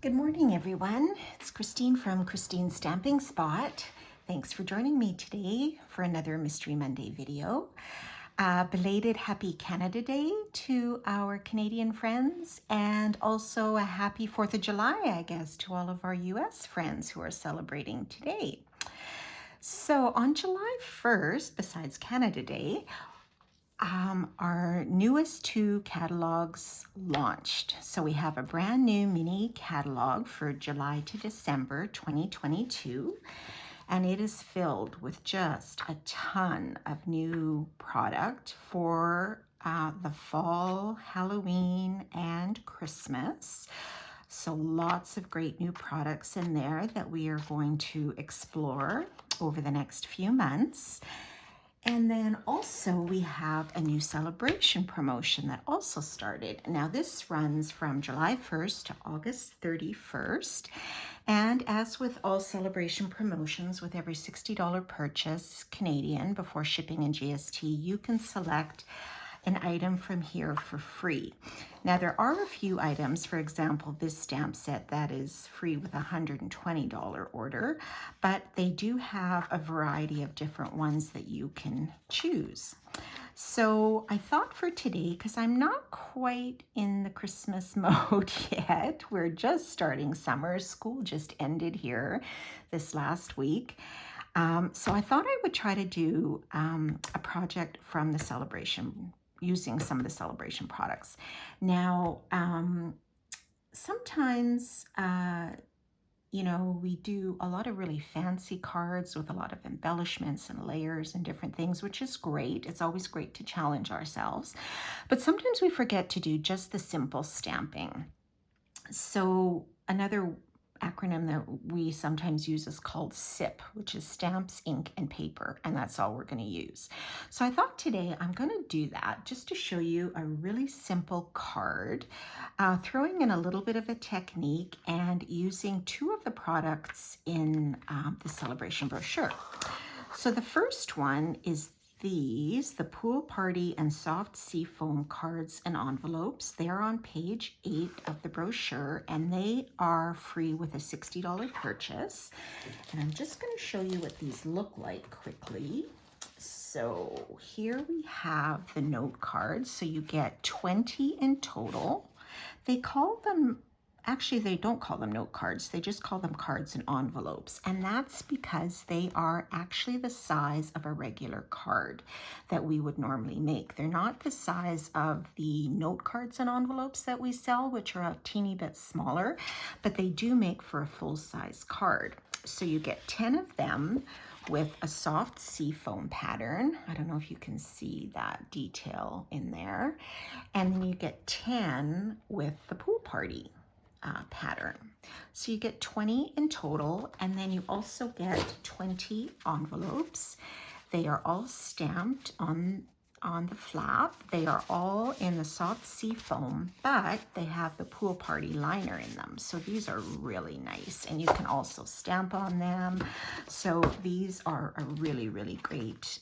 Good morning, everyone. It's Christine from Christine's Stamping Spot. Thanks for joining me today for another Mystery Monday video. Belated Happy Canada Day to our Canadian friends, and also a happy 4th of July, I guess, to all of our US friends who are celebrating today. So on July 1st, besides Canada Day, our newest two catalogs launched. So we have a brand new mini catalog for July to December 2022, and it is filled with just a ton of new product for the fall, Halloween, and Christmas. So lots of great new products in there that we are going to explore over the next few months. And then also we have a new celebration promotion that also started. Now this runs from July 1st to August 31st. And as with all celebration promotions, with every $60 purchase Canadian before shipping and GST, you can select an item from here for free. Now there are a few items, for example, this stamp set that is free with a $120 order, but they do have a variety of different ones that you can choose. So I thought for today, because I'm not quite in the Christmas mode yet, we're just starting summer, school just ended here this last week. So I thought I would try to do a project from the celebration, using some of the celebration products. Now, sometimes, we do a lot of really fancy cards with a lot of embellishments and layers and different things, which is great. It's always great to challenge ourselves. But sometimes we forget to do just the simple stamping. So another acronym that we sometimes use is called SIP, which is stamps, ink, and paper, and that's all we're going to use. So I thought today I'm going to do that just to show you a really simple card, throwing in a little bit of a technique and using two of the products in the celebration brochure. So the first one is the Pool Party and Soft Seafoam cards and envelopes. They're on page 8 of the brochure, and they are free with a $60 purchase. And I'm just going to show you what these look like quickly. So here we have the note cards. So you get 20 in total. They call them, actually, they don't call them note cards. They just call them cards and envelopes. And that's because they are actually the size of a regular card that we would normally make. They're not the size of the note cards and envelopes that we sell, which are a teeny bit smaller, but they do make for a full-size card. So you get 10 of them with a soft seafoam pattern. I don't know if you can see that detail in there. And then you get 10 with the Pool Party pattern. So you get 20 in total, and then you also get 20 envelopes. They are all stamped on the flap. They are all in the soft seafoam, but they have the Pool Party liner in them. So these are really nice, and you can also stamp on them. So these are a really, really great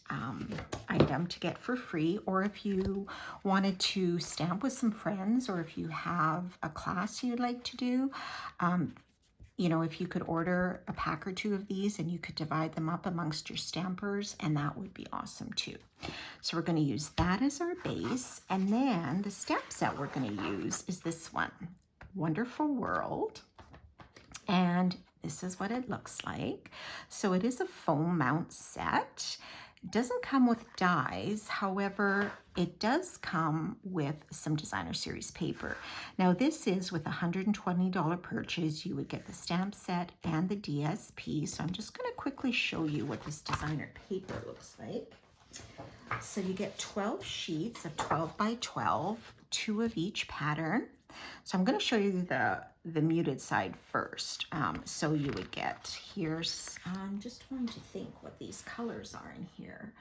item to get for free, or if you wanted to stamp with some friends, or if you have a class you'd like to do, if you could order a pack or two of these and you could divide them up amongst your stampers, and that would be awesome too. So we're going to use that as our base, and then the stamp set we're going to use is this one, Wonderful World, and this is what it looks like. So it is a foam mount set. It doesn't come with dies, however, it does come with some designer series paper. Now this is with a $120 purchase, you would get the stamp set and the DSP. So I'm just going to quickly show you what this designer paper looks like. So you get 12 sheets of 12 by 12, 2 of each pattern. So I'm going to show you the muted side first. So you would get, I'm just trying to think what these colors are in here.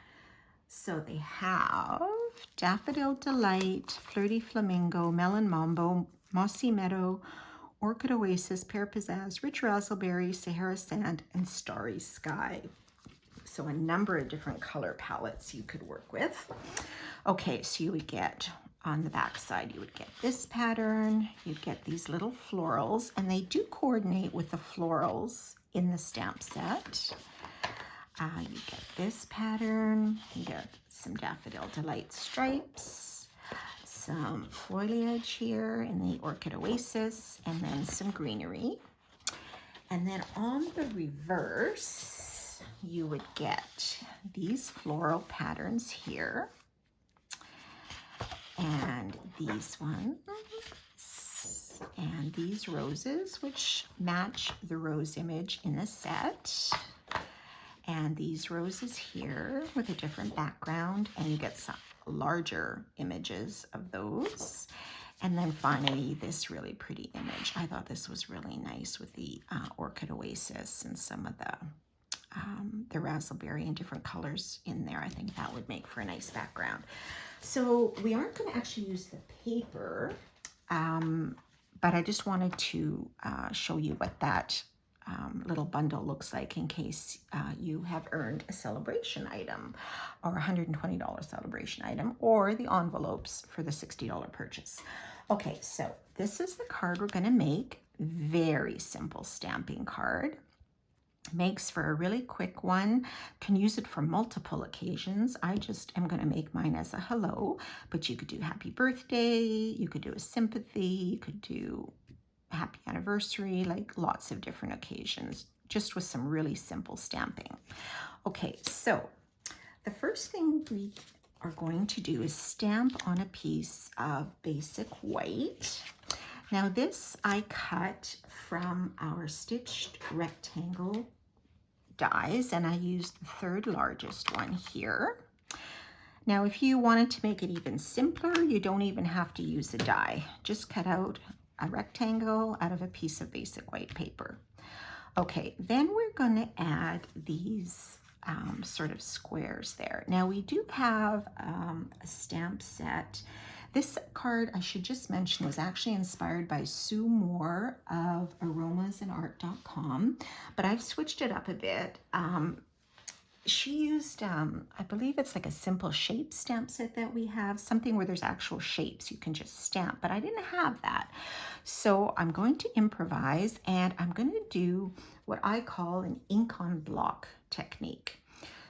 So they have Daffodil Delight, Flirty Flamingo, Melon Mambo, Mossy Meadow, Orchid Oasis, Pear Pizzazz, Rich Razzleberry, Sahara Sand, and Starry Sky. So a number of different color palettes you could work with. Okay, so you would get on the back side, you would get this pattern, you'd get these little florals, and they do coordinate with the florals in the stamp set. You get this pattern, you get some Daffodil Delight stripes, some foliage here in the Orchid Oasis, and then some greenery. And then on the reverse, you would get these floral patterns here, and these ones, and these roses, which match the rose image in the set. And these roses here with a different background, and you get some larger images of those. And then finally, this really pretty image. I thought this was really nice with the Orchid Oasis and some of the raspberry and different colors in there. I think that would make for a nice background. So we aren't going to actually use the paper, but I just wanted to show you what that little bundle looks like in case you have earned a Sale-A-Bration item or $120 Sale-A-Bration item, or the envelopes for the $60 purchase. Okay, so this is the card we're going to make. Very simple stamping card. Makes for a really quick one. Can use it for multiple occasions. I just am going to make mine as a hello, but you could do happy birthday, you could do a sympathy, you could do happy anniversary, like lots of different occasions, just with some really simple stamping. Okay, so the first thing we are going to do is stamp on a piece of basic white. Now this I cut from our stitched rectangle dies, and I used the third largest one here. Now if you wanted to make it even simpler, you don't even have to use a die. Just cut out a rectangle out of a piece of basic white paper. Okay, then we're going to add these sort of squares there. Now we do have a stamp set. This card, I should just mention, was actually inspired by Sue Moore of aromasandart.com, but I've switched it up a bit. She used, I believe it's like a simple shape stamp set that we have, something where there's actual shapes you can just stamp, but I didn't have that. So I'm going to improvise, and I'm going to do what I call an ink on block technique.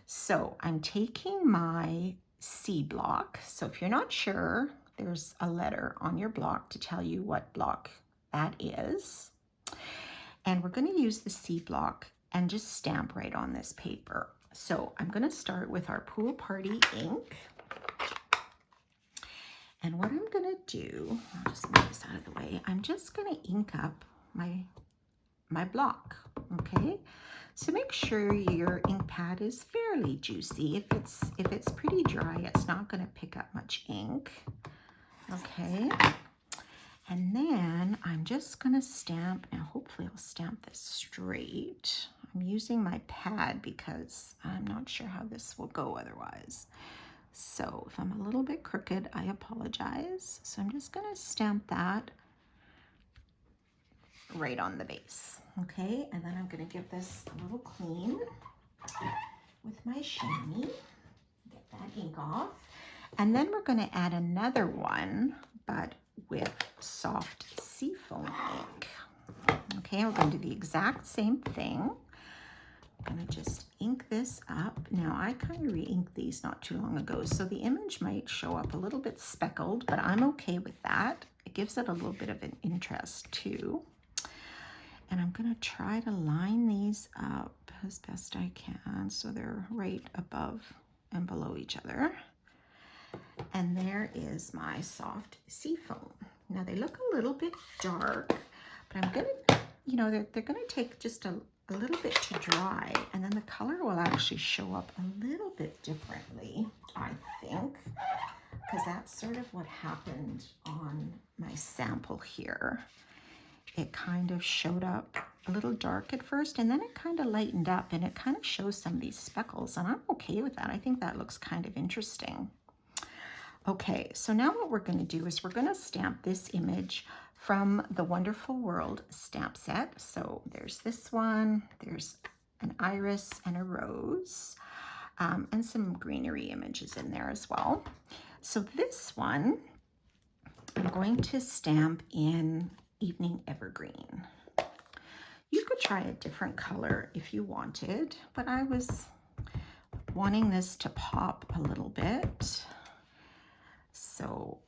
So I'm taking my C block. So if you're not sure, there's a letter on your block to tell you what block that is. And we're going to use the C block and just stamp right on this paper. So I'm going to start with our Pool Party ink. And what I'm going to do, I'll just move this out of the way, I'm just going to ink up my block, okay? So make sure your ink pad is fairly juicy. If it's pretty dry, it's not going to pick up much ink, okay? And then I'm just going to stamp. Now hopefully I'll stamp this straight. I'm using my pad because I'm not sure how this will go otherwise. So if I'm a little bit crooked, I apologize. So I'm just going to stamp that right on the base. Okay, and then I'm going to give this a little clean with my chamois. Get that ink off. And then we're going to add another one, but with soft seafoam ink. Okay, we're going to do the exact same thing. I'm going to just ink this up. Now, I kind of re-inked these not too long ago, so the image might show up a little bit speckled, but I'm okay with that. It gives it a little bit of an interest too. And I'm going to try to line these up as best I can so they're right above and below each other. And there is my soft seafoam. Now they look a little bit dark, but I'm going to, you know, they're going to take just a little bit to dry, and then the color will actually show up a little bit differently, I think, because that's sort of what happened on my sample here. It kind of showed up a little dark at first, and then it kind of lightened up, and it kind of shows some of these speckles, and I'm okay with that. I think that looks kind of interesting. Okay, so now what we're going to do is we're going to stamp this image from the Wonderful World stamp set. So there's this one, there's an iris and a rose, and some greenery images in there as well. So this one I'm going to stamp in Evening Evergreen. You could try a different color if you wanted, but I was wanting this to pop a little bit. So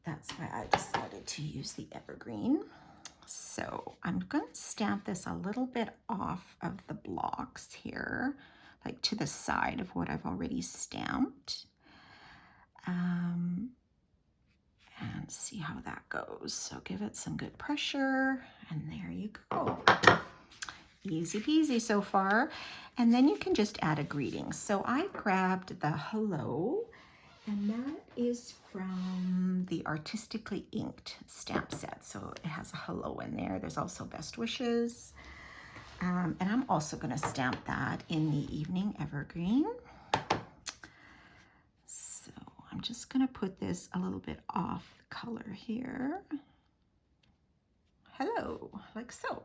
that's why I decided to use the evergreen. So I'm going to stamp this a little bit off of the blocks here, like to the side of what I've already stamped. And see how that goes. So give it some good pressure, and there you go. Easy peasy so far. And then you can just add a greeting. So I grabbed the hello, and that is from the Artistically Inked stamp set. So it has a hello in there. There's also best wishes. And I'm also going to stamp that in the Evening Evergreen. So I'm just going to put this a little bit off the color here. Hello, like so.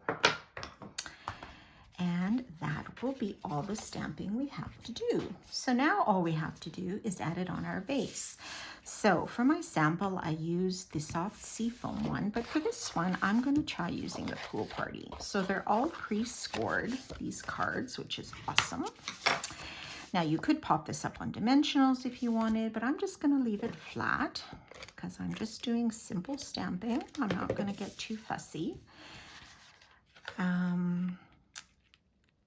And that will be all the stamping we have to do. So now all we have to do is add it on our base. So for my sample, I used the soft seafoam one, but for this one, I'm going to try using the Pool Party. So they're all pre-scored, these cards, which is awesome. Now you could pop this up on dimensionals if you wanted, but I'm just going to leave it flat because I'm just doing simple stamping. I'm not going to get too fussy.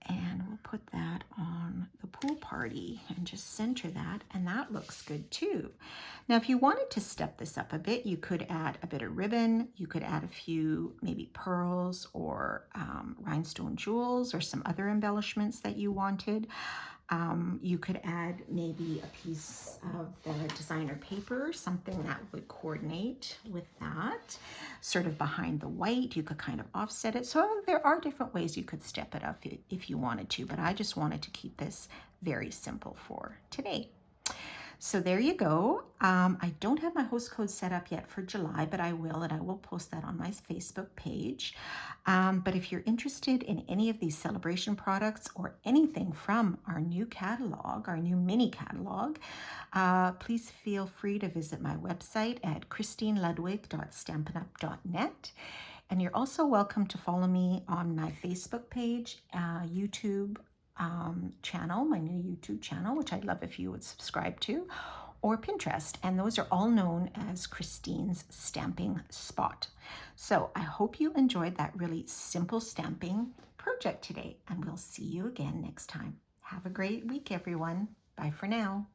And we'll put that on the Pool Party and just center that, and that looks good too. Now, if you wanted to step this up a bit, you could add a bit of ribbon, you could add a few maybe pearls or rhinestone jewels or some other embellishments that you wanted. You could add maybe a piece of the designer paper, something that would coordinate with that, sort of behind the white. You could kind of offset it. So there are different ways you could step it up if you wanted to, but I just wanted to keep this very simple for today. So there you go. I don't have my host code set up yet for July, but I will, and I will post that on my Facebook page. But if you're interested in any of these Sale-A-Bration products or anything from our new catalog, our new mini catalog, please feel free to visit my website at christineludwig.stampinup.net. And you're also welcome to follow me on my Facebook page, YouTube channel, my new YouTube channel, which I'd love if you would subscribe to, or Pinterest. And those are all known as Christine's Stamping Spot. So I hope you enjoyed that really simple stamping project today, and we'll see you again next time. Have a great week, everyone. Bye for now.